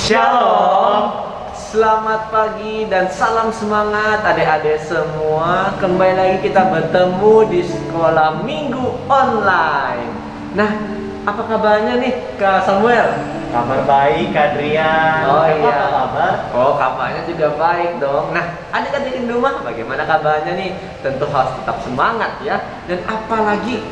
Shalom. Selamat pagi dan salam semangat adik-adik semua. Kembali lagi kita bertemu di sekolah minggu online. Nah, apa kabarnya nih Kak Samuel? Kabar baik, Adrian. Oh iya. Apa kabar? Oh, kabarnya juga baik dong. Nah, adik-adik di rumah bagaimana kabarnya nih? Tentu harus tetap semangat ya. Dan apalagi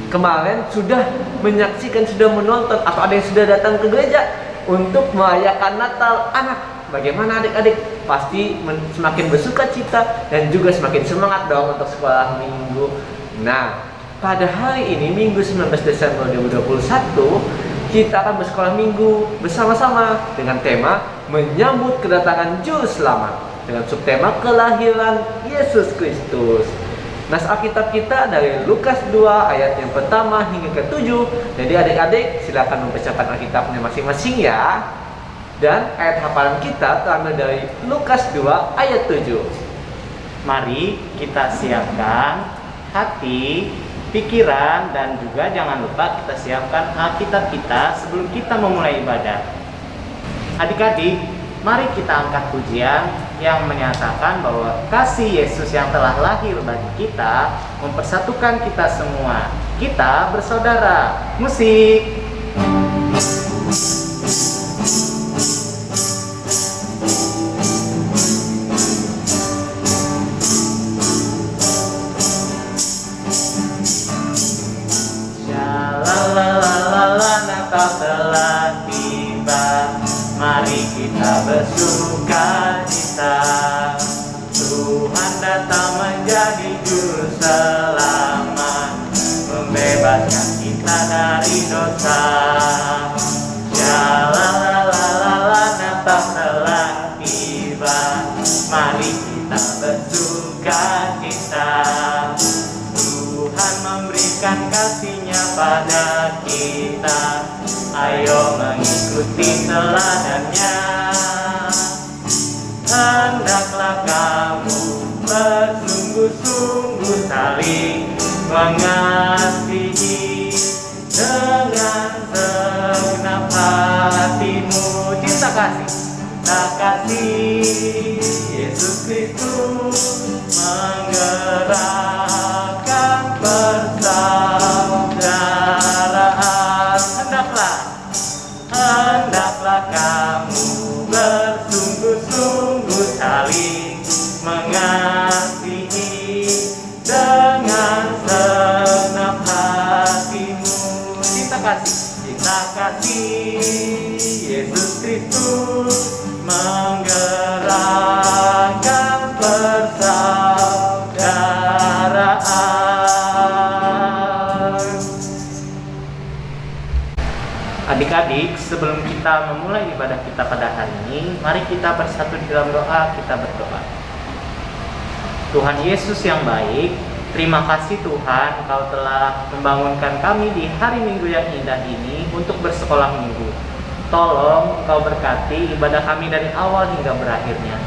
kemarin sudah menyaksikan, sudah menonton, atau ada yang sudah datang ke gereja untuk merayakan Natal anak. Bagaimana adik-adik? Pasti semakin bersuka cita dan juga semakin semangat dong untuk sekolah minggu. Nah, pada hari ini Minggu 19 Desember 2021 kita akan bersekolah minggu bersama-sama dengan tema menyambut kedatangan Juru Selamat dengan subtema kelahiran Yesus Kristus. Nas Alkitab kita dari Lukas 2 ayat yang pertama hingga ke-7. Jadi adik-adik silakan mempersiapkan Alkitabnya masing-masing ya. Dan ayat hafalan kita terambil dari Lukas 2 ayat 7. Mari kita siapkan hati, pikiran, dan juga jangan lupa kita siapkan Alkitab kita sebelum kita memulai ibadah. Adik-adik, mari kita angkat pujian yang menyatakan bahwa kasih Yesus yang telah lahir bagi kita mempersatukan kita semua. Kita bersaudara. Musik. Shalalalala, Natal telah tiba. Mari kita bersuka cita. Tuhan datang menjadi juru selamat, membebaskan kita dari dosa. Shalalalala, Natal telah tiba. Mari kita bersuka cita. Tuhan memberikan kasih-Nya pada kita. Ayo mengikuti teladannya. Hendaklah kamu bersungguh-sungguh saling mengasihi dengan segenap hatimu. Cinta kasih Yesus Kristus menggerakkan persaudaraan. Hendaklah kamu bersungguh-sungguh saling mengasihi dengan segenap hatimu. Cinta kasih Yesus Kristus menggerakkan persaudaraan. Adik-adik, sebelum kita memulai ibadah kita pada hari ini, mari kita bersatu di dalam doa. Kita berdoa. Tuhan Yesus yang baik, terima kasih Tuhan, Engkau telah membangunkan kami di hari Minggu yang indah ini untuk bersekolah minggu. Tolong Engkau berkati ibadah kami dari awal hingga berakhirnya.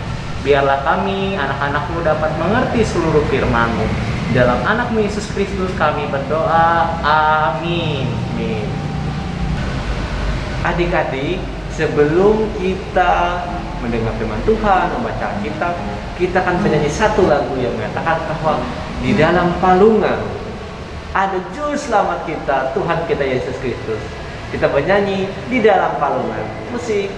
Biarlah kami, anak-anak-Mu, dapat mengerti seluruh firman-Mu. Dalam anak-Mu Yesus Kristus kami berdoa. Amin. Amin. Adik-adik, sebelum kita mendengar firman Tuhan, membaca Alkitab, kita akan menyanyi satu lagu yang mengatakan bahwa di dalam palungan ada Juru Selamat kita, Tuhan kita Yesus Kristus. Kita bernyanyi di dalam palungan. Musik.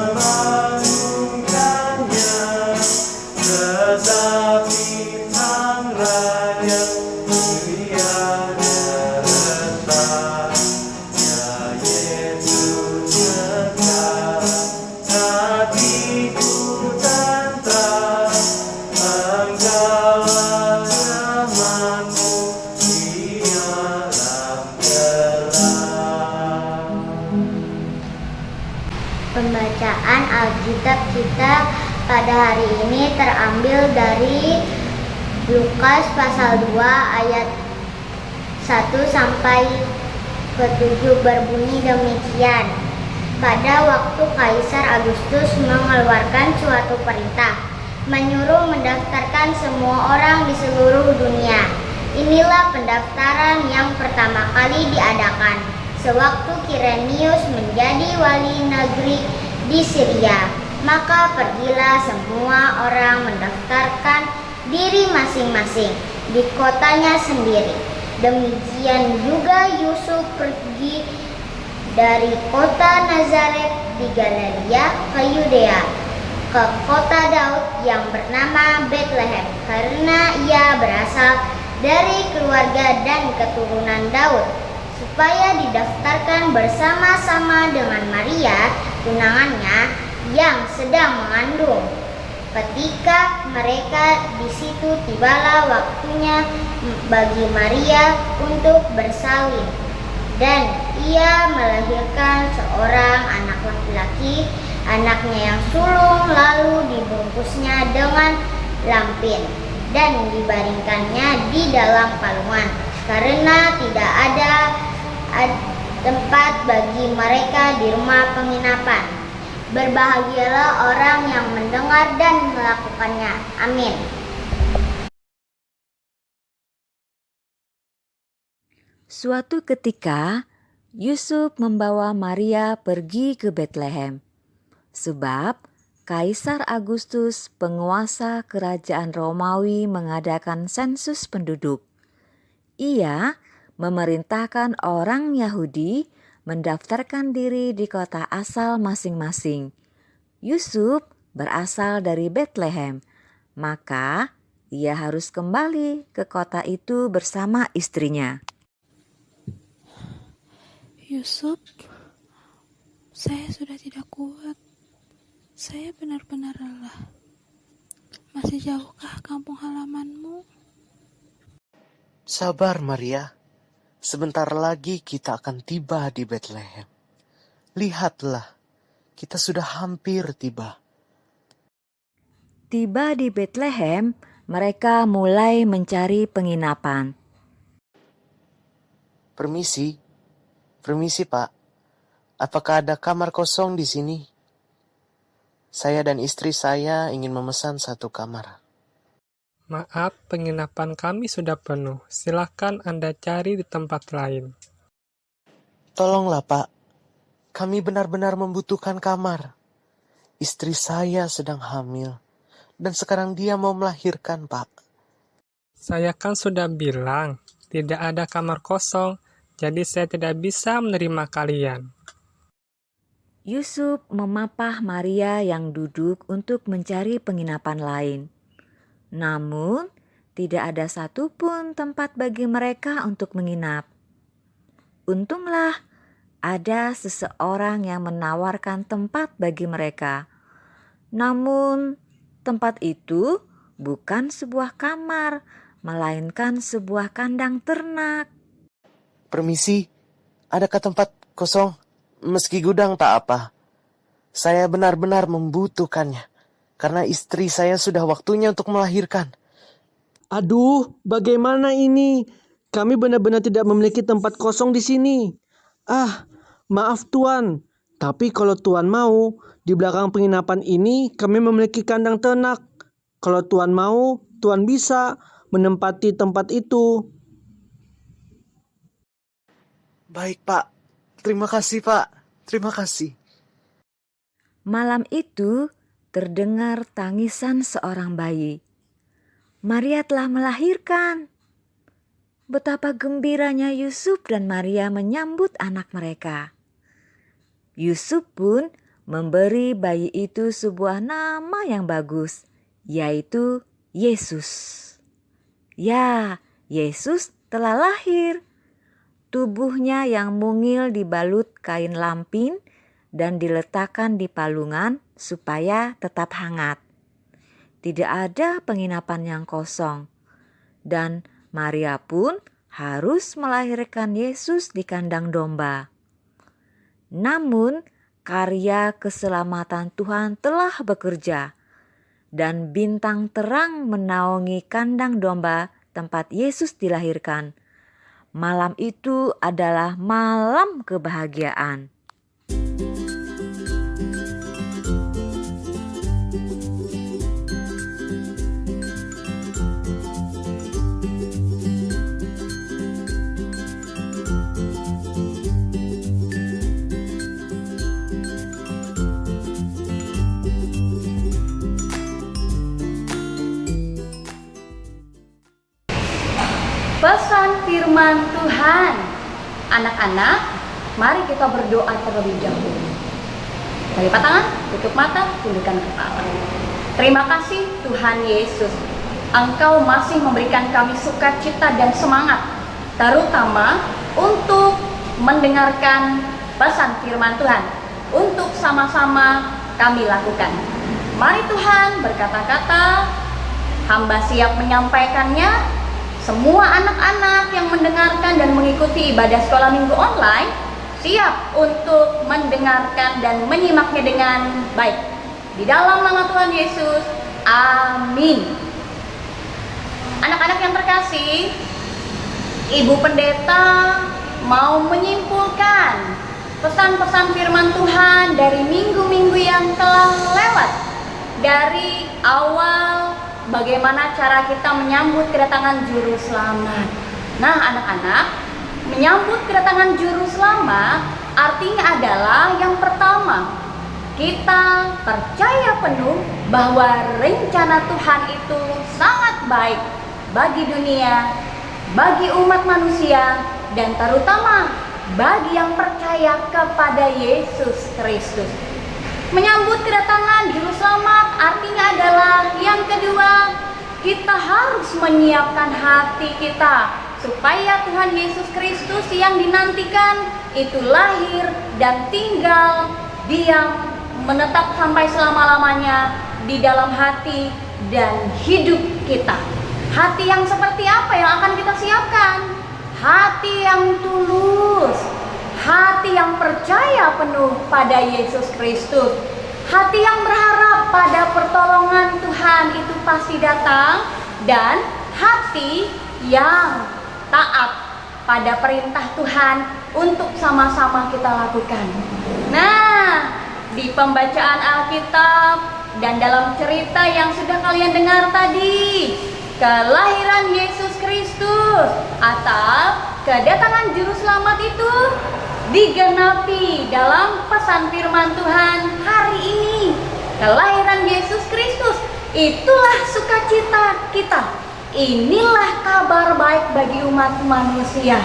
Berdua Pembacaan Alkitab kita pada hari ini terambil dari Lukas pasal 2 ayat 1 sampai ke 7 berbunyi demikian. Pada waktu Kaisar Agustus mengeluarkan suatu perintah, menyuruh mendaftarkan semua orang di seluruh dunia. Inilah pendaftaran yang pertama kali diadakan sewaktu Kirenius menjadi wali negeri di Syria. Maka pergilah semua orang mendaftarkan diri masing-masing di kotanya sendiri. Demikian juga Yusuf pergi dari kota Nazaret di Galilea ke Yudea, ke kota Daud yang bernama Betlehem, karena ia berasal dari keluarga dan keturunan Daud, supaya didaftarkan bersama-sama dengan Maria, tunangannya yang sedang mengandung. Ketika mereka di situ, tibalah waktunya bagi Maria untuk bersalin, dan ia melahirkan seorang anak laki-laki. Anaknya yang sulung lalu dibungkusnya dengan lampin dan dibaringkannya di dalam palungan, karena tidak ada tempat bagi mereka di rumah penginapan. Berbahagialah orang yang mendengar dan melakukannya. Amin. Suatu ketika, Yusuf membawa Maria pergi ke Betlehem, sebab Kaisar Agustus, penguasa kerajaan Romawi, mengadakan sensus penduduk. Ia memerintahkan orang Yahudi mendaftarkan diri di kota asal masing-masing. Yusuf berasal dari Betlehem, maka ia harus kembali ke kota itu bersama istrinya. Yusuf, saya sudah tidak kuat. Saya benar-benar lelah. Masih jauhkah kampung halamanmu? Sabar, Maria. Sebentar lagi kita akan tiba di Betlehem. Lihatlah, kita sudah hampir tiba. Tiba di Betlehem, mereka mulai mencari penginapan. Permisi, Pak. Apakah ada kamar kosong di sini? Saya dan istri saya ingin memesan satu kamar. Maaf, penginapan kami sudah penuh. Silakan Anda cari di tempat lain. Tolonglah, Pak. Kami benar-benar membutuhkan kamar. Istri saya sedang hamil, dan sekarang dia mau melahirkan, Pak. Saya kan sudah bilang, tidak ada kamar kosong, jadi saya tidak bisa menerima kalian. Yusuf memapah Maria yang duduk untuk mencari penginapan lain. Namun, tidak ada satupun tempat bagi mereka untuk menginap. Untunglah, ada seseorang yang menawarkan tempat bagi mereka. Namun, tempat itu bukan sebuah kamar, melainkan sebuah kandang ternak. Permisi, adakah tempat kosong? Meski gudang tak apa. Saya benar-benar membutuhkannya, karena istri saya sudah waktunya untuk melahirkan. Aduh, bagaimana ini? Kami benar-benar tidak memiliki tempat kosong di sini. Maaf Tuan. Tapi kalau Tuan mau, di belakang penginapan ini kami memiliki kandang ternak. Kalau Tuan mau, Tuan bisa menempati tempat itu. Baik, Pak. Terima kasih, Pak. Terima kasih. Malam itu terdengar tangisan seorang bayi. Maria telah melahirkan. Betapa gembiranya Yusuf dan Maria menyambut anak mereka. Yusuf pun memberi bayi itu sebuah nama yang bagus, yaitu Yesus. Ya, Yesus telah lahir. Tubuhnya yang mungil dibalut kain lampin dan diletakkan di palungan supaya tetap hangat. Tidak ada penginapan yang kosong, dan Maria pun harus melahirkan Yesus di kandang domba. Namun, karya keselamatan Tuhan telah bekerja, dan bintang terang menaungi kandang domba tempat Yesus dilahirkan. Malam itu adalah malam kebahagiaan. Pesan firman Tuhan. Anak-anak, mari kita berdoa terlebih dahulu. Lipat tangan, tutup mata, tundukkan kepala. Terima kasih Tuhan Yesus, Engkau masih memberikan kami sukacita dan semangat, terutama untuk mendengarkan pesan firman Tuhan, untuk sama-sama kami lakukan. Mari Tuhan berkata-kata, hamba siap menyampaikannya. Semua anak-anak yang mendengarkan dan mengikuti ibadah sekolah minggu online siap untuk mendengarkan dan menyimaknya dengan baik. Di dalam nama Tuhan Yesus, amin. Anak-anak yang terkasih, Ibu Pendeta mau menyimpulkan pesan-pesan firman Tuhan dari minggu-minggu yang telah lewat. Dari awal bagaimana cara kita menyambut kedatangan Juru Selamat. Nah anak-anak, menyambut kedatangan Juru Selamat artinya adalah yang pertama, kita percaya penuh bahwa rencana Tuhan itu sangat baik bagi dunia, bagi umat manusia, dan terutama bagi yang percaya kepada Yesus Kristus. Menyambut kedatangan Juru Selamat artinya adalah yang kedua, kita harus menyiapkan hati kita supaya Tuhan Yesus Kristus yang dinantikan itu lahir dan tinggal, diam, menetap sampai selama-lamanya di dalam hati dan hidup kita. Hati yang seperti apa yang akan kita siapkan? Hati yang tulus, hati yang percaya penuh pada Yesus Kristus, hati yang berharap pada pertolongan Tuhan itu pasti datang, dan hati yang taat pada perintah Tuhan untuk sama-sama kita lakukan. Nah, di pembacaan Alkitab dan dalam cerita yang sudah kalian dengar tadi, kelahiran Yesus Kristus atau kedatangan Juru Selamat itu digenapi dalam pesan firman Tuhan hari ini. Kelahiran Yesus Kristus itulah sukacita kita. Inilah kabar baik bagi umat manusia.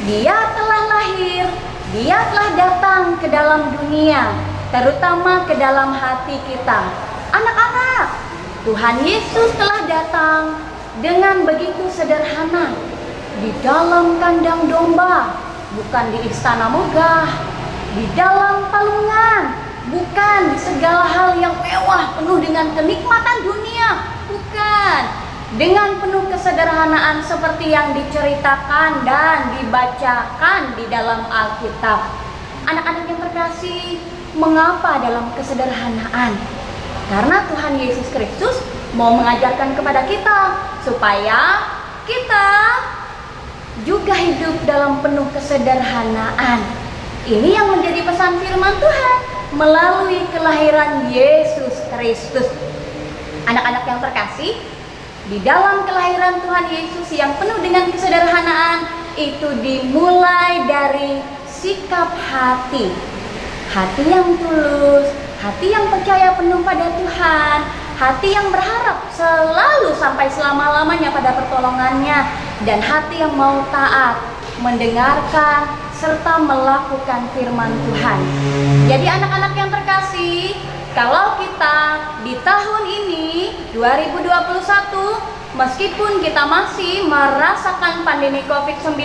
Dia telah lahir, Dia telah datang ke dalam dunia, terutama ke dalam hati kita. Anak-anak, Tuhan Yesus telah datang dengan begitu sederhana di dalam kandang domba, bukan di istana megah, di dalam palungan, bukan di segala hal yang mewah penuh dengan kenikmatan dunia, bukan. Dengan penuh kesederhanaan seperti yang diceritakan dan dibacakan di dalam Alkitab. Anak-anak yang terkasih, mengapa dalam kesederhanaan? Karena Tuhan Yesus Kristus mau mengajarkan kepada kita supaya kita juga hidup dalam penuh kesederhanaan. Ini yang menjadi pesan firman Tuhan melalui kelahiran Yesus Kristus. Anak-anak yang terkasih, di dalam kelahiran Tuhan Yesus yang penuh dengan kesederhanaan itu dimulai dari sikap hati. Hati yang tulus, hati yang percaya penuh pada Tuhan, hati yang berharap selalu sampai selama-lamanya pada pertolongannya, dan hati yang mau taat, mendengarkan, serta melakukan firman Tuhan. Jadi anak-anak yang terkasih, kalau kita di tahun ini 2021, meskipun kita masih merasakan pandemi COVID-19,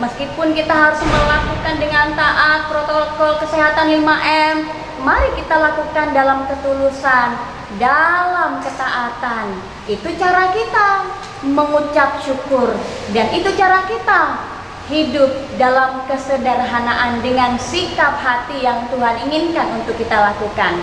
meskipun kita harus melakukan dengan taat protokol kesehatan 5M, mari kita lakukan dalam ketulusan, dalam ketaatan. Itu cara kita mengucap syukur, dan itu cara kita hidup dalam kesederhanaan dengan sikap hati yang Tuhan inginkan untuk kita lakukan.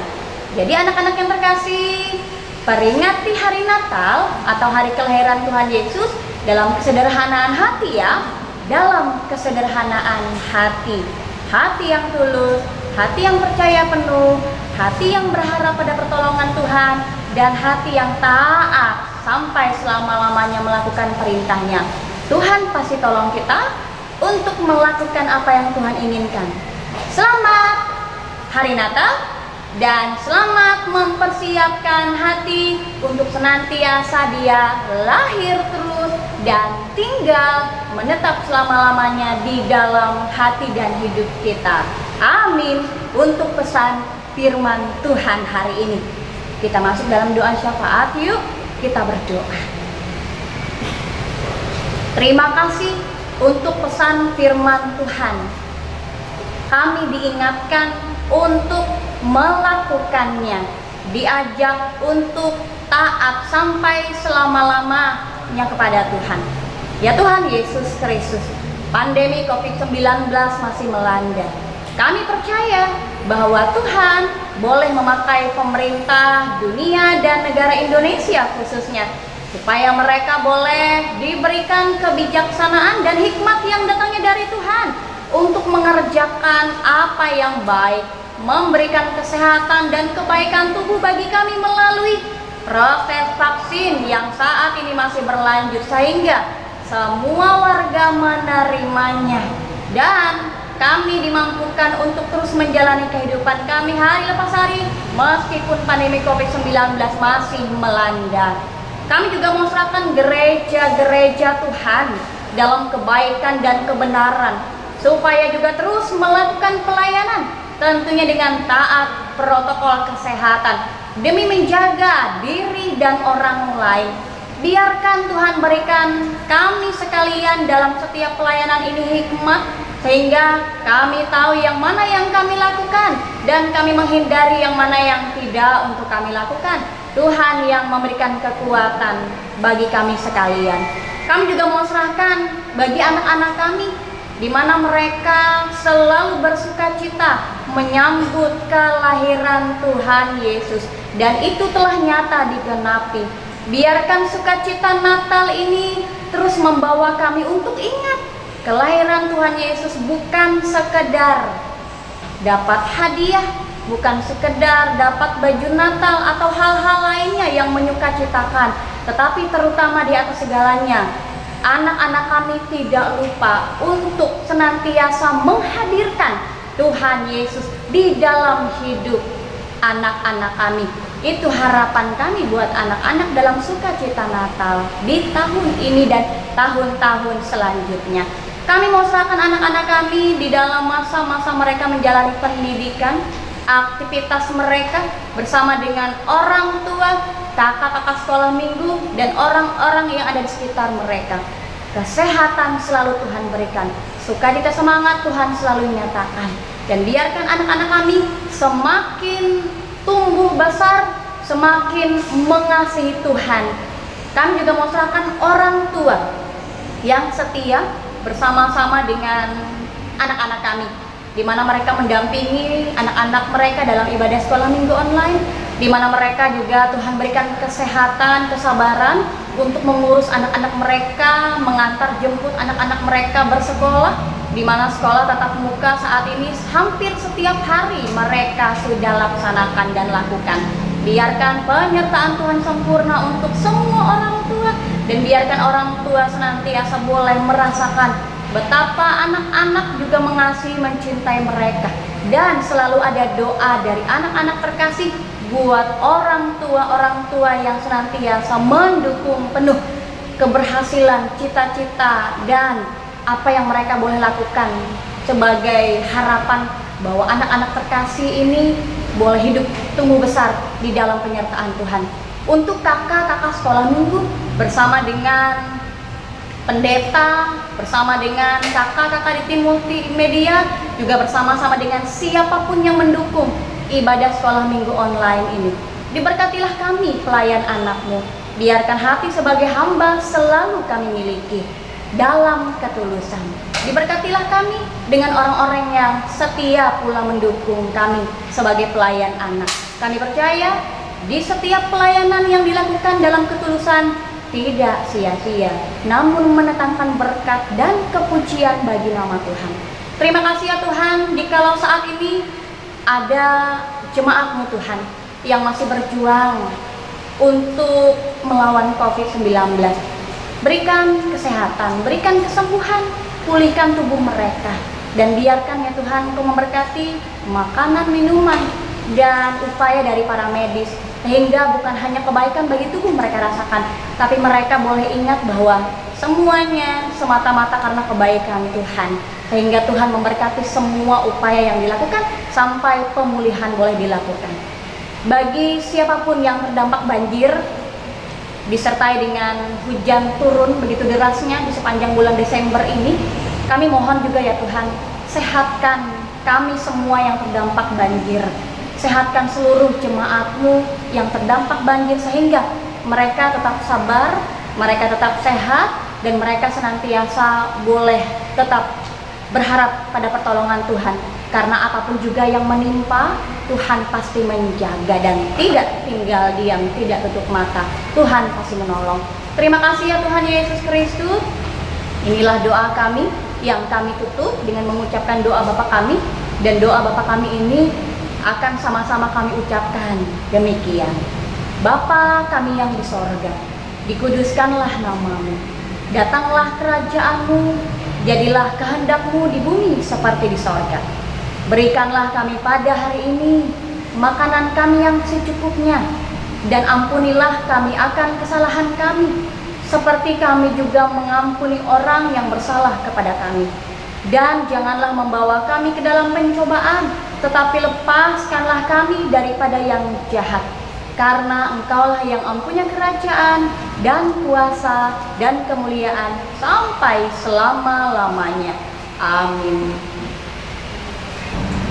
Jadi anak-anak yang terkasih, peringati hari Natal atau hari kelahiran Tuhan Yesus dalam kesederhanaan hati ya, dalam kesederhanaan hati. Hati yang tulus, hati yang percaya penuh, hati yang berharap pada pertolongan Tuhan, dan hati yang taat sampai selama-lamanya melakukan perintahnya. Tuhan pasti tolong kita untuk melakukan apa yang Tuhan inginkan. Selamat Hari Natal dan selamat mempersiapkan hati untuk senantiasa dia lahir terus dan tinggal menetap selama-lamanya di dalam hati dan hidup kita. Amin. Untuk pesan firman Tuhan hari ini, kita masuk dalam doa syafaat. Yuk kita berdoa. Terima kasih untuk pesan firman Tuhan. Kami diingatkan untuk melakukannya, diajak untuk taat sampai selama-lamanya kepada Tuhan. Ya Tuhan Yesus Kristus, pandemi COVID-19 masih melanda. Kami percaya bahwa Tuhan boleh memakai pemerintah dunia dan negara Indonesia khususnya, supaya mereka boleh diberikan kebijaksanaan dan hikmat yang datangnya dari Tuhan untuk mengerjakan apa yang baik, memberikan kesehatan dan kebaikan tubuh bagi kami melalui proses vaksin yang saat ini masih berlanjut, sehingga semua warga menerimanya dan kami dimampukan untuk terus menjalani kehidupan kami hari lepas hari meskipun pandemi COVID-19 masih melanda. Kami juga mengusahakan gereja-gereja Tuhan dalam kebaikan dan kebenaran, supaya juga terus melakukan pelayanan, tentunya dengan taat protokol kesehatan demi menjaga diri dan orang lain. Biarkan Tuhan berikan kami sekalian dalam setiap pelayanan ini hikmat, sehingga kami tahu yang mana yang kami lakukan dan kami menghindari yang mana yang tidak untuk kami lakukan. Tuhan yang memberikan kekuatan bagi kami sekalian. Kami juga mau serahkan bagi anak-anak kami, di mana mereka selalu bersukacita menyambut kelahiran Tuhan Yesus, dan itu telah nyata digenapi. Biarkan sukacita Natal ini terus membawa kami untuk ingat kelahiran Tuhan Yesus bukan sekedar dapat hadiah, bukan sekedar dapat baju Natal atau hal-hal lainnya yang menyukacitakan, tetapi terutama di atas segalanya, anak-anak kami tidak lupa untuk senantiasa menghadirkan Tuhan Yesus di dalam hidup anak-anak kami. Itu harapan kami buat anak-anak dalam sukacita Natal di tahun ini dan tahun-tahun selanjutnya. Kami mau serahkan anak-anak kami di dalam masa-masa mereka menjalani pendidikan, aktivitas mereka bersama dengan orang tua, kakak-kakak sekolah minggu, dan orang-orang yang ada di sekitar mereka. Kesehatan selalu Tuhan berikan, sukacita semangat Tuhan selalu nyatakan, dan biarkan anak-anak kami semakin tumbuh besar, semakin mengasihi Tuhan. Kami juga mau serahkan orang tua yang setia bersama-sama dengan anak-anak kami, di mana mereka mendampingi anak-anak mereka dalam ibadah sekolah minggu online, di mana mereka juga Tuhan berikan kesehatan, kesabaran untuk mengurus anak-anak mereka, mengantar jemput anak-anak mereka bersekolah, di mana sekolah tatap muka saat ini hampir setiap hari mereka sudah laksanakan dan lakukan. Biarkan penyertaan Tuhan sempurna untuk semua orang tua, dan biarkan orang tua senantiasa boleh merasakan betapa anak-anak juga mengasihi, mencintai mereka, dan selalu ada doa dari anak-anak terkasih buat orang tua yang senantiasa mendukung penuh keberhasilan, cita-cita, dan apa yang mereka boleh lakukan sebagai harapan bahwa anak-anak terkasih ini boleh hidup tumbuh besar di dalam penyertaan Tuhan. Untuk kakak-kakak sekolah minggu bersama dengan pendeta, bersama dengan kakak-kakak di tim multimedia, juga bersama-sama dengan siapapun yang mendukung ibadah sekolah minggu online ini. Diberkatilah kami pelayan anak-Mu. Biarkan hati sebagai hamba selalu kami miliki dalam ketulusan. Diberkatilah kami dengan orang-orang yang setia pula mendukung kami sebagai pelayan anak. Kami percaya di setiap pelayanan yang dilakukan dalam ketulusan tidak sia-sia, namun mendatangkan berkat dan kepujian bagi nama Tuhan. Terima kasih ya Tuhan, dikalau saat ini ada jemaat-Mu Tuhan yang masih berjuang untuk melawan COVID-19. Berikan kesehatan, berikan kesembuhan, pulihkan tubuh mereka, dan biarkan ya Tuhan Engkau memberkati makanan, minuman, dan upaya dari para medis, sehingga bukan hanya kebaikan bagi tubuh mereka rasakan, tapi mereka boleh ingat bahwa semuanya semata-mata karena kebaikan Tuhan, sehingga Tuhan memberkati semua upaya yang dilakukan sampai pemulihan boleh dilakukan. Bagi siapapun yang terdampak banjir disertai dengan hujan turun begitu derasnya di sepanjang bulan Desember ini, kami mohon juga ya Tuhan, sehatkan kami semua yang terdampak banjir. Sehatkan seluruh jemaat-Mu yang terdampak banjir sehingga mereka tetap sabar, mereka tetap sehat, dan mereka senantiasa boleh tetap berharap pada pertolongan Tuhan. Karena apapun juga yang menimpa, Tuhan pasti menjaga dan tidak tinggal diam, tidak tutup mata. Tuhan pasti menolong. Terima kasih ya Tuhan Yesus Kristus. Inilah doa kami yang kami tutup dengan mengucapkan doa Bapa kami, dan doa Bapa kami ini akan sama-sama kami ucapkan demikian. Bapa kami yang di sorga, dikuduskanlah nama-Mu, datanglah kerajaan-Mu, jadilah kehendak-Mu di bumi seperti di sorga. Berikanlah kami pada hari ini makanan kami yang secukupnya, dan ampunilah kami akan kesalahan kami, seperti kami juga mengampuni orang yang bersalah kepada kami. Dan janganlah membawa kami ke dalam pencobaan, tetapi lepaskanlah kami daripada yang jahat. Karena Engkaulah yang mempunyai kerajaan dan kuasa dan kemuliaan sampai selama-lamanya. Amin.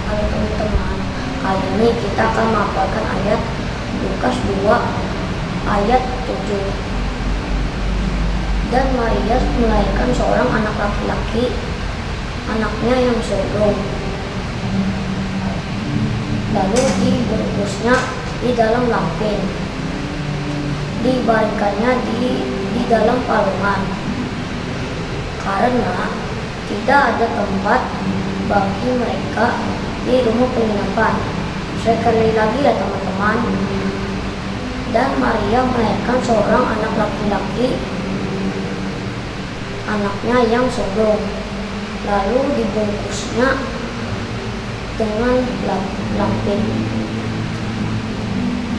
Halo teman-teman, kali ini kita akan menghafalkan ayat Lukas 2 ayat 7. Dan Maria melahirkan seorang anak laki-laki, anaknya yang sulung. Lalu dibungkusnya di dalam lampin, dibaringkannya di dalam palungan, karena tidak ada tempat bagi mereka di rumah penginapan. Sekali lagi ya teman-teman. Dan Maria melahirkan seorang anak laki-laki, anaknya yang sulung. Lalu dibungkusnya dengan lampin,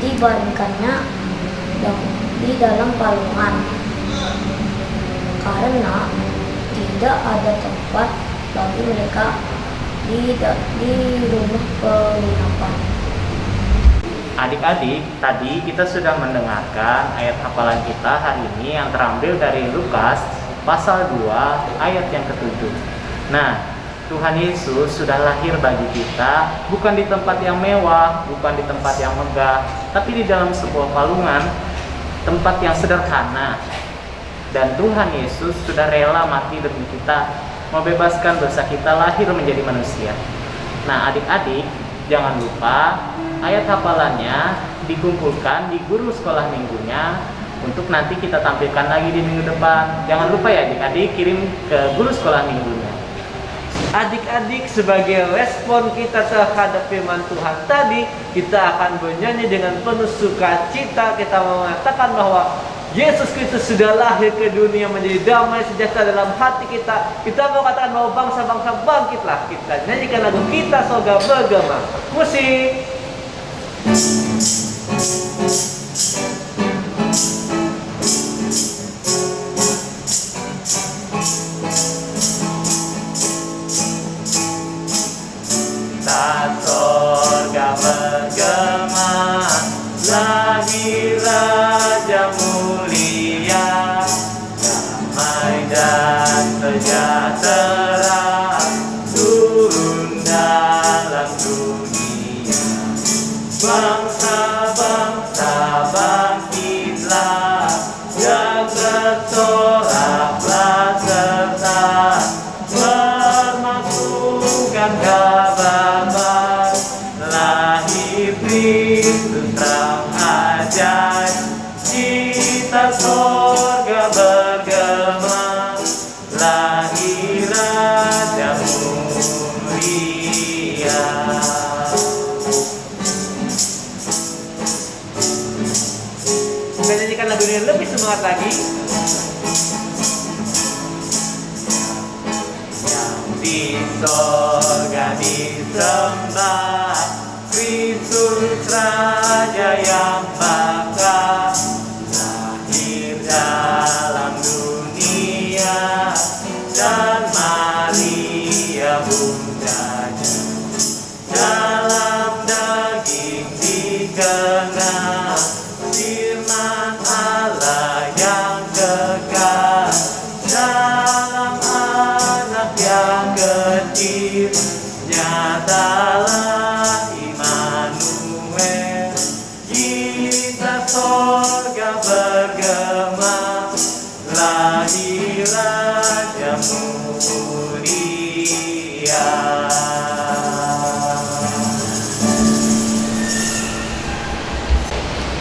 dibaringkannya di dalam palungan, karena tidak ada tempat bagi mereka di rumah penginapan. Adik-adik, tadi kita sudah mendengarkan ayat hafalan kita hari ini yang terambil dari Lukas pasal 2 ayat yang ke-7. Nah, Tuhan Yesus sudah lahir bagi kita bukan di tempat yang mewah, bukan di tempat yang megah, tapi di dalam sebuah palungan, tempat yang sederhana. Dan Tuhan Yesus sudah rela mati demi kita, membebaskan dosa kita lahir menjadi manusia. Nah, adik-adik, jangan lupa ayat hafalannya dikumpulkan di guru sekolah minggunya untuk nanti kita tampilkan lagi di minggu depan. Jangan lupa ya adik-adik, kirim ke guru sekolah minggunya. Adik-adik, sebagai respon kita terhadap firman Tuhan tadi, kita akan bernyanyi dengan penuh sukacita. Kita mengatakan bahwa Yesus Kristus sudah lahir ke dunia menjadi damai sejahtera dalam hati kita. Kita mau katakan bahwa bangsa-bangsa bangkitlah. Kita nyanyikan lagu Kita Sorga Bergema. Musik. Sorga bergema, lahir Raja mulia, damai dan sejahtera turun dalam dunia. Bangsa-bangsa bangkitlah, dan bersoraklah serta derajat, cita sorga bergema, lahir Raja mulia. Kita nyanyikan lagu ini lebih semangat lagi. Yang di sorga disembah, Kristus Raja yang bakal lahir dalam dunia, dan Maria bundanya dalam daging dikenal, firman Allah yang kekal dalam anak yang kecil, nyatalah Immanuel, kita sorga bergema, lahir Raja mulia.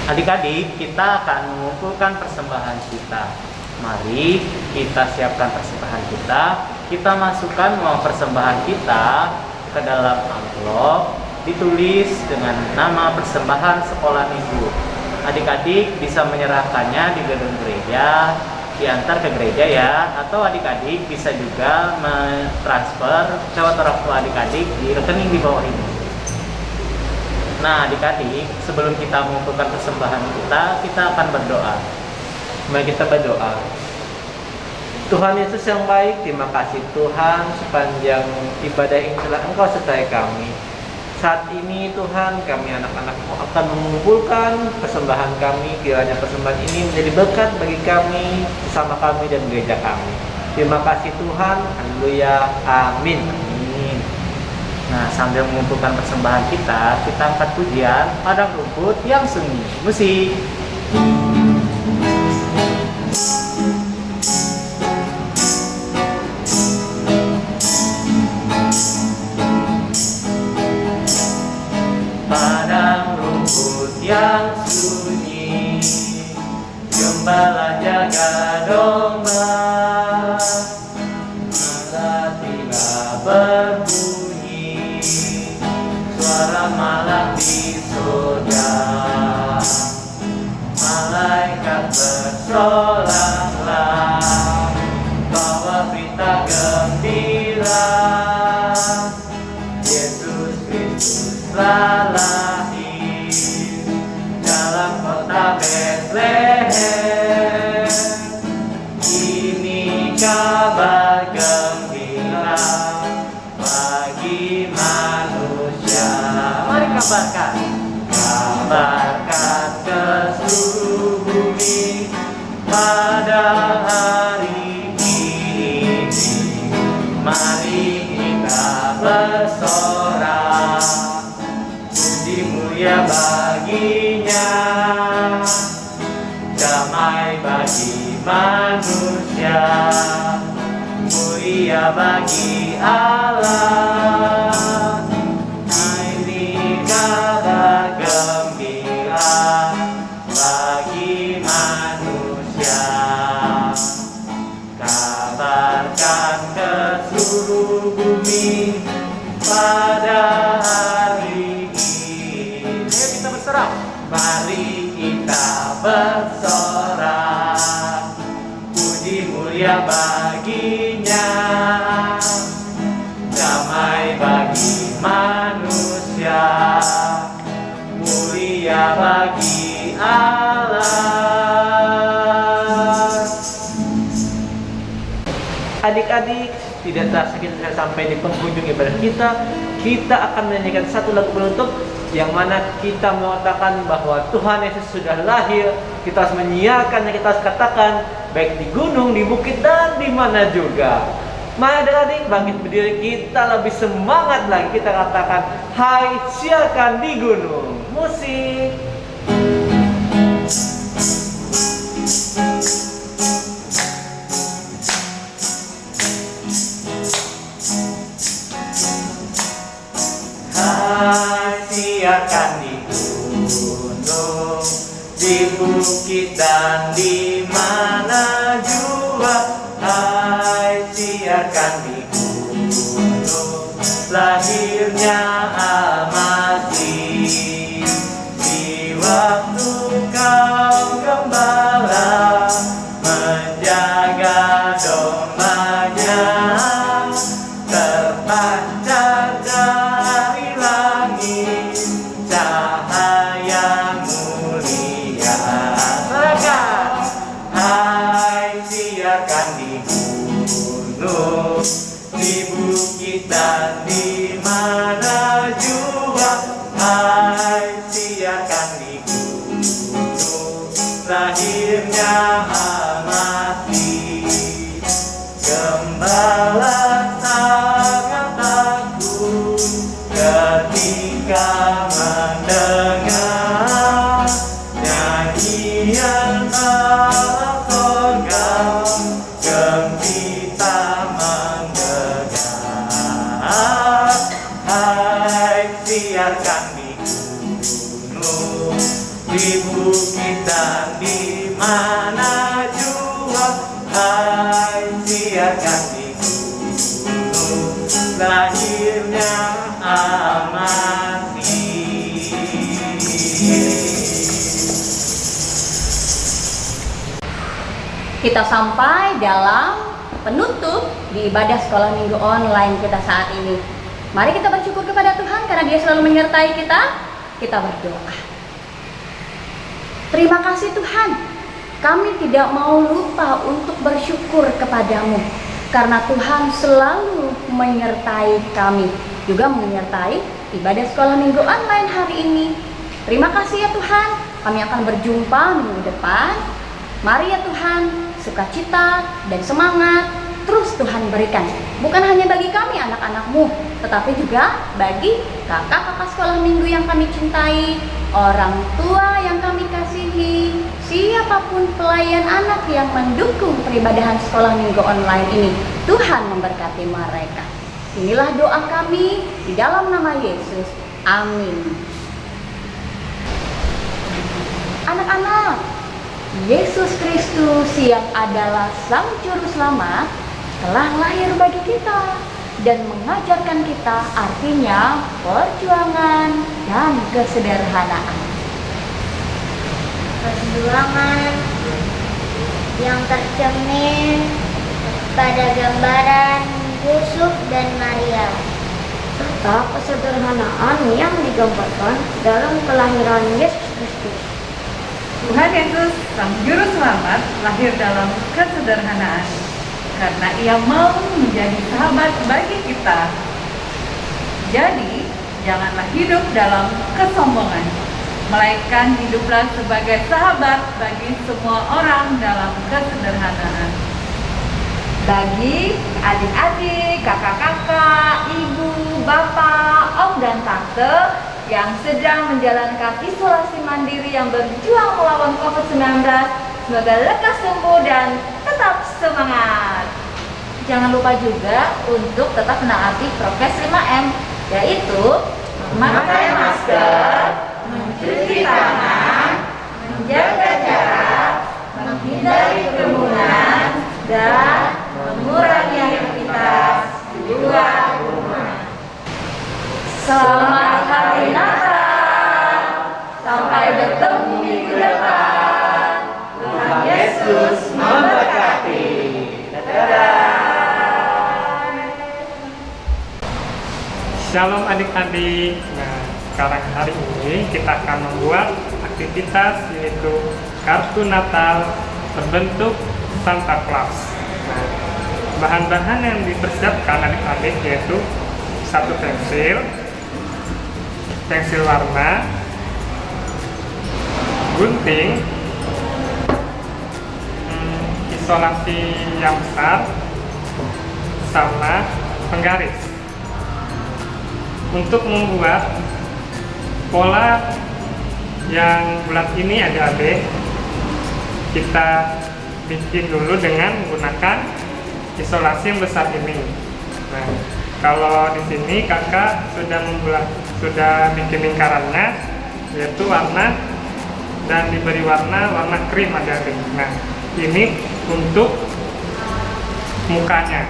Adik-adik, kita akan mengumpulkan persembahan kita. Mari kita siapkan persembahan kita. Kita masukkan uang persembahan kita ke dalam amplop, ditulis dengan nama persembahan sekolah minggu. Adik-adik bisa menyerahkannya di gedung gereja, diantar ke gereja ya, atau adik-adik bisa juga mentransfer lewat orang tua adik-adik di rekening di bawah ini. Nah, adik-adik, sebelum kita mengumpulkan persembahan kita akan berdoa. Mari kita berdoa. Tuhan Yesus yang baik, terima kasih Tuhan sepanjang ibadah ini telah Engkau sertai kami. Saat ini Tuhan, kami anak-anak-Mu akan mengumpulkan persembahan kami. Kiranya persembahan ini menjadi berkat bagi kami, sesama kami dan gereja kami. Terima kasih Tuhan. Haleluya. Amin. Amin. Nah, sambil mengumpulkan persembahan kita angkat pujian Padang Rumput yang Sunyi. Musik. Padang rumput yang sunyi, gembala jaga domba, tiba berbunyi, suara malak di surga, malaikat bersolah, bawa berita gembira, Yesus Kristus telah lahir dalam kota Betlehem. Ini kabar gembira bagi manusia. Mari kabarkan, kabarkan ke seluruh bumi pada hari ini. Mari kita bersorak, puji mulia baginya, damai bagi manusia, mulia bagi Allah. Ini kabar gembira bagi manusia, kabarkan ke seluruh bumi pada hari ini. Ayo kita bersorak. Mari kita bersorak, puji mulia baginya, damai bagi manusia, mulia bagi Allah. Adik-adik, tidak terasa kita sampai di penghujung ibadah kita. Kita akan menyanyikan satu lagu penutup yang mana kita mengatakan bahwa Tuhan Yesus sudah lahir. Kita harus menyiarkannya, kita harus katakan baik di gunung, di bukit, dan di mana juga. Mari adik-adik bangkit berdiri, kita lebih semangat lagi. Kita katakan, hai siarkan di gunung. Musik. Hai siarkan di gunung, di di bukit dan di mana jua. Hai, siarkan di gunung lahirnya Al-Masih. Di waktu kau gembala menjaga dombanya, terpancar dari langit cahaya mulia. Maka hai, siarkan di gunung, di bukit dan di mana jua. Hai, siarkan di gunung lahirnya Al-Masih. Gembala sangat takut ketika mendengar nyanyian Allah sorga, gembira menggelegar. Hai, siarkan di gunung, di bukit dan di mana jua. Hai, siarkan di gunung lahirnya Al-Masih. Kita sampai dalam penutup di ibadah sekolah minggu online kita saat ini. Mari kita bersyukur kepada Tuhan karena Dia selalu menyertai kita. Kita berdoa. Terima kasih Tuhan, kami tidak mau lupa untuk bersyukur kepadamu karena Tuhan selalu menyertai kami, juga menyertai ibadah sekolah minggu online hari ini. Terima kasih ya Tuhan, kami akan berjumpa minggu depan. Mari ya Tuhan, sukacita dan semangat terus Tuhan berikan, bukan hanya bagi kami anak-anak-Mu, tetapi juga bagi kakak-kakak sekolah minggu yang kami cintai, orang tua yang kami kasihi, siapapun pelayan anak yang mendukung peribadahan sekolah minggu online ini. Tuhan memberkati mereka. Inilah doa kami di dalam nama Yesus. Amin. Anak-anak, Yesus Kristus yang adalah Sang Juru Selamat telah lahir bagi kita dan mengajarkan kita artinya perjuangan dan kesederhanaan. Perjuangan yang tercermin pada gambaran Yusuf dan Maria, serta kesederhanaan yang digambarkan dalam kelahiran Yesus Kristus. Tuhan Yesus, Sang Juru Selamat, lahir dalam kesederhanaan karena Ia mau menjadi sahabat bagi kita. Jadi, janganlah hidup dalam kesombongan, melainkan hiduplah sebagai sahabat bagi semua orang dalam kesederhanaan. Bagi adik-adik, kakak-kakak, ibu, bapak, om dan tante yang sedang menjalankan isolasi mandiri yang berjuang melawan COVID-19, semoga lekas sembuh dan tetap semangat. Jangan lupa juga untuk tetap menaati prokes 5M, yaitu memakai masker, mencuci tangan, menjaga jarak, menghindari kerumunan, dan mengurangi aktivitas di luar rumah. Selamat Hari Natal, sampai bertemu minggu depan. Tuhan Yesus memberkati. Dadah. Shalom adik-adik. Nah, sekarang hari ini kita akan membuat aktivitas yaitu kartu Natal berbentuk Santa Claus. Nah, bahan-bahan yang dipersiapkan adik-adik yaitu satu pensil warna, gunting, isolasi yang besar, sama penggaris. Untuk membuat pola yang bulat ini adik-adik, kita bikin dulu dengan menggunakan isolasi yang besar ini. Nah, kalau di sini kakak sudah bikin lingkarannya, yaitu warna dan diberi warna krim adik-adik. Nah, ini untuk mukanya.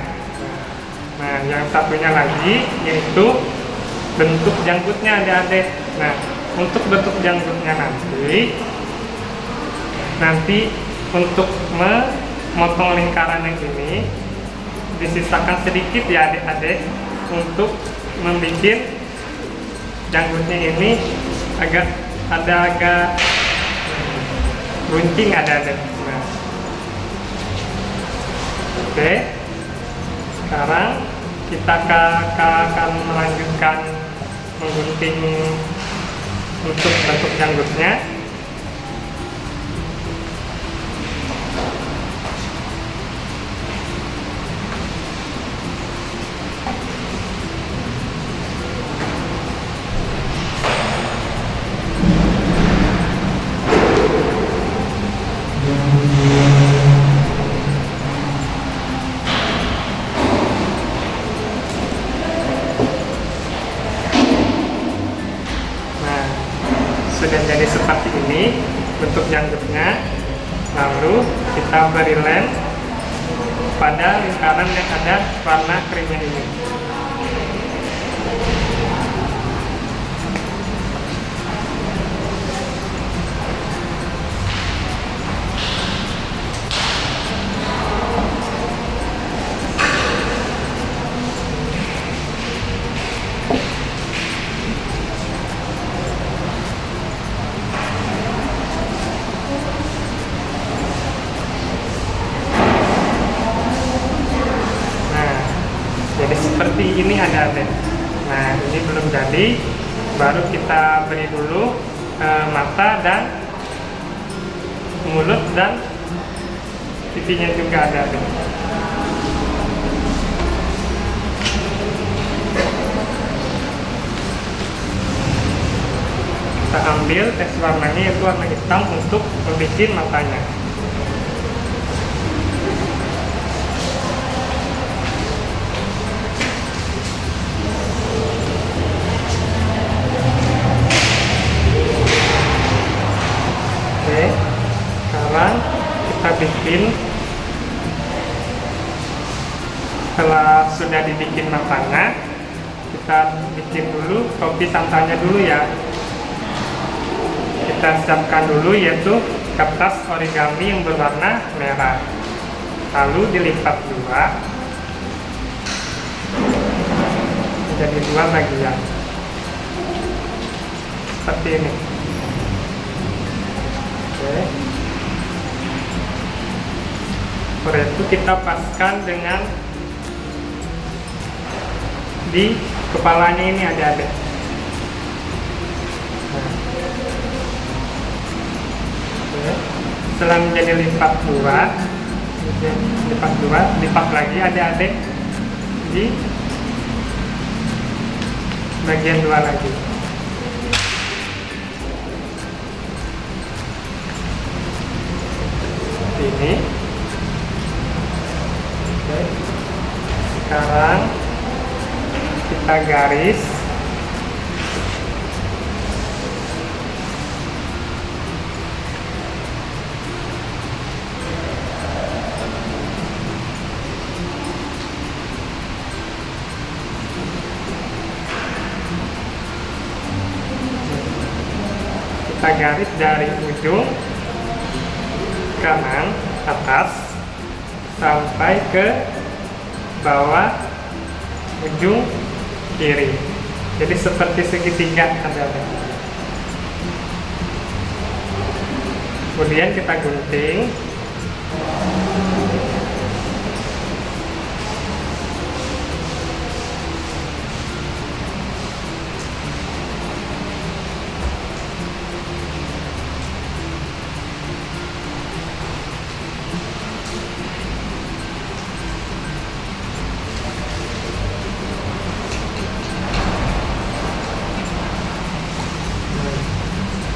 Nah, yang satunya lagi yaitu bentuk janggutnya adik-adik. Nah, untuk bentuk janggutnya nanti untuk memotong lingkaran yang ini disisakan sedikit ya adik-adik untuk membuat janggutnya ini agak runcing adik-adik. Nah, oke, sekarang kita akan melanjutkan menggunting untuk bentuk janggutnya. Sudah jadi seperti ini bentuk janggutnya, lalu kita beri lem pada lingkaran yang ada warna krimnya ini. Jadi seperti ini adik-adik. Nah, ini belum jadi, baru kita beri dulu mata dan mulut dan pipinya juga adik-adik. Kita ambil tes warnanya, yaitu warna hitam untuk membuat matanya. Sekarang kita bikin, setelah sudah dibikin matanya, kita bikin dulu topi santannya dulu ya. Kita siapkan dulu yaitu kertas origami yang berwarna merah, lalu dilipat dua jadi dua bagian seperti ini. Oke. Setelah itu kita paskan dengan di kepalanya ini adik-adik. Nah. Oke. Setelah menjadi lipat dua, lipat lagi adik-adik di bagian dua lagi. Ini. Oke. Sekarang kita garis. Kita garis dari ujung kanan atas sampai ke bawah ujung kiri. Jadi seperti segitiga ada. Kemudian kita gunting.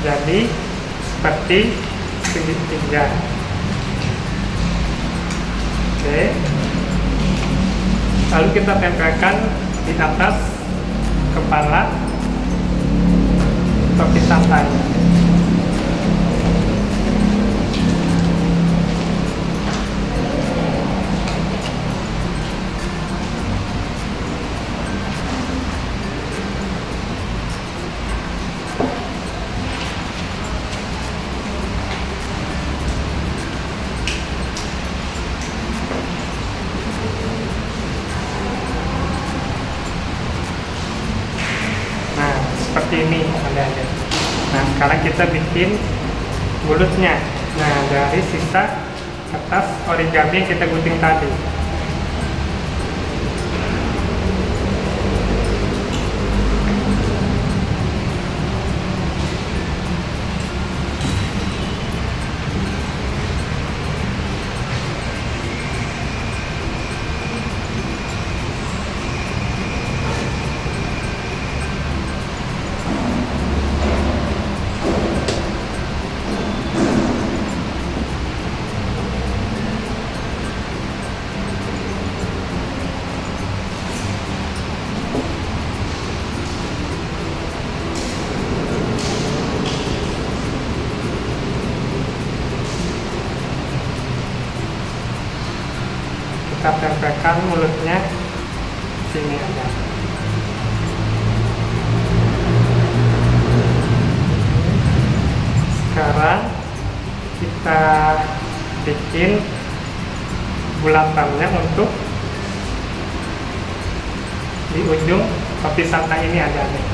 Jadi seperti segitiga. Oke. Lalu kita tempelkan di atas kepala topi santai. sekarang kita bikin mulutnya. Nah, dari sisa kertas origami yang kita gunting tadi. Kita tempelkan mulutnya sini aja. Sekarang kita bikin bulatannya untuk di ujung topi santai ini ada nih.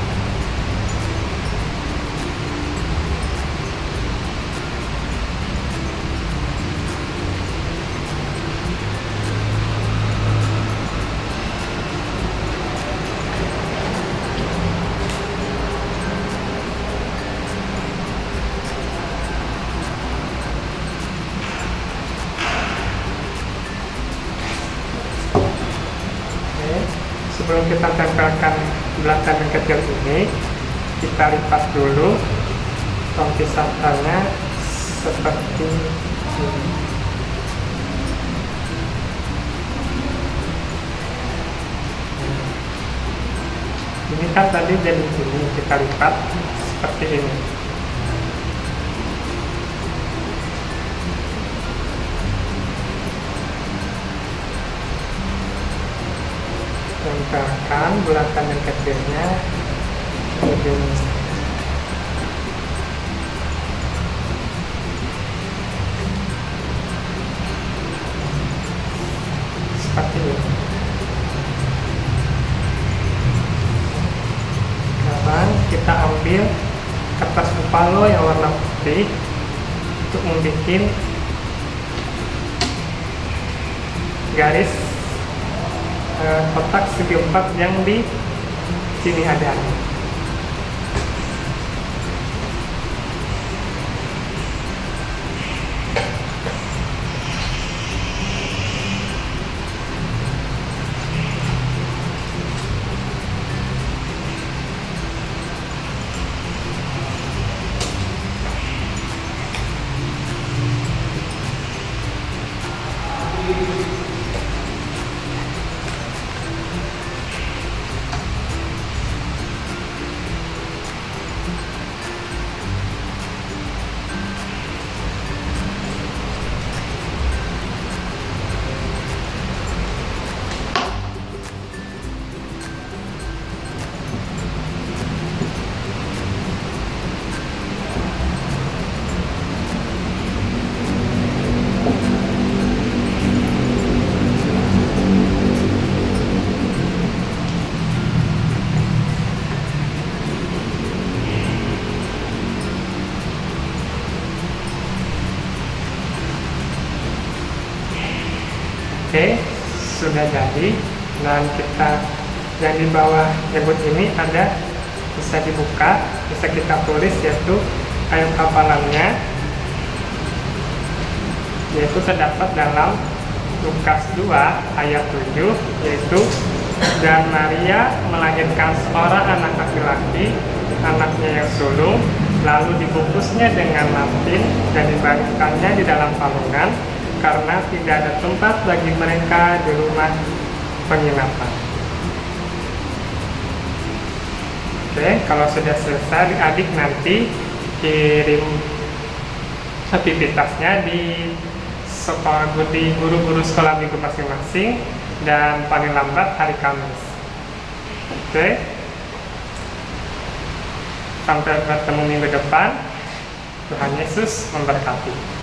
Sebelum kita tempelkan belakang yang kecil ini, kita lipat dulu topi santainya seperti ini. Ini kan tadi jadi gini, kita lipat seperti ini. Tempelkan bulatan yang kecilnya ke ujung. Seperti ini. Sekarang kita ambil kertas bupalo yang warna putih untuk membuat garis kotak segi empat yang di sini ada. Oke, sudah jadi. Dan kita yang di bawah nyebut ini ada, bisa dibuka, bisa kita tulis, yaitu ayat hafalannya, yaitu terdapat dalam Lukas 2 ayat 7, yaitu dan Maria melahirkan seorang anak laki-laki, anaknya yang sulung, lalu dibungkusnya dengan lapin dan dibaringkannya di dalam palungan, karena tidak ada tempat bagi mereka di rumah penginapan. Oke, kalau sudah selesai, adik nanti kirim aktivitasnya di sekolah, di guru-guru sekolah minggu masing-masing, dan paling lambat hari Kamis. Oke, sampai bertemu minggu depan. Tuhan Yesus memberkati.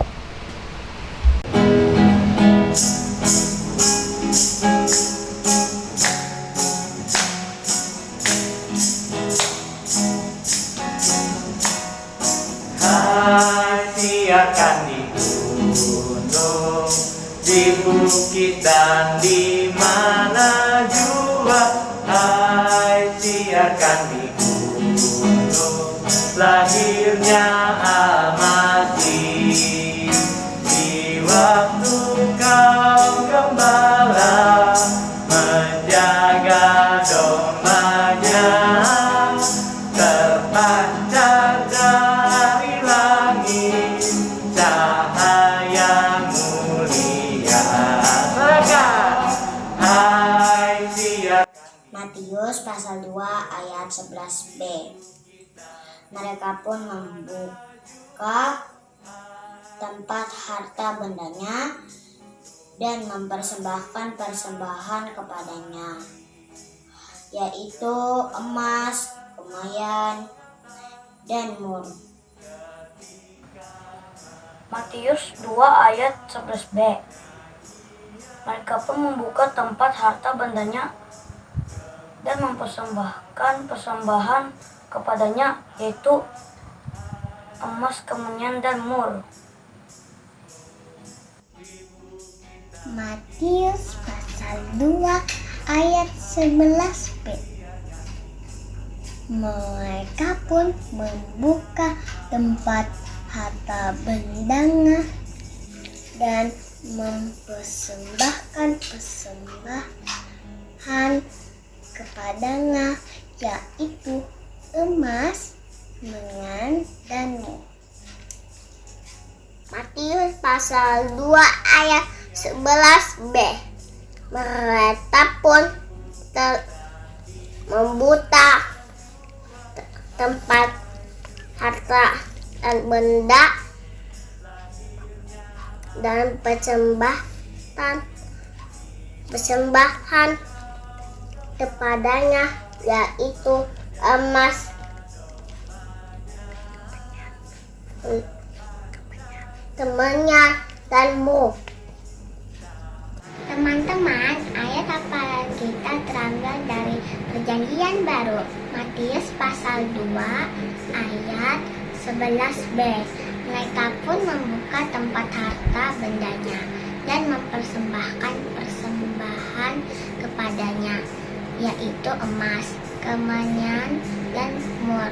Hai, siarkan di gunung, di bukit dan di mana jua. Hai, siarkan di gunung, lahirnya Al-Masih. Di waktu kau gembala menjaga dombanya, terpancar dari langit cahaya mulia. Hai, siarkan. Matius pasal 2 ayat 11b. Mereka pun membuka tempat harta bendanya dan mempersembahkan persembahan kepadanya, yaitu emas, kemayan, dan mur. Matius 2 ayat 11b. Mereka pun membuka tempat harta bendanya dan mempersembahkan persembahan kepadanya, yaitu emas, kemayan, dan mur. Matius pasal 2 ayat 11b. Mereka pun membuka tempat harta bendanya dan mempersembahkan persembahan kepadanya, yaitu emas, kemayan, dan mur. Matius pasal 2 ayat 11b. Mereka pun membuka tempat harta dan benda dan persembahan kepadanya, yaitu emas, kemayan, dan mur. Teman-teman, ayat hafalan kita terambil dari Perjanjian Baru, Matius pasal 2 ayat 11b. Mereka pun membuka tempat harta bendanya dan mempersembahkan persembahan kepadanya, yaitu emas, kemayan, dan mur.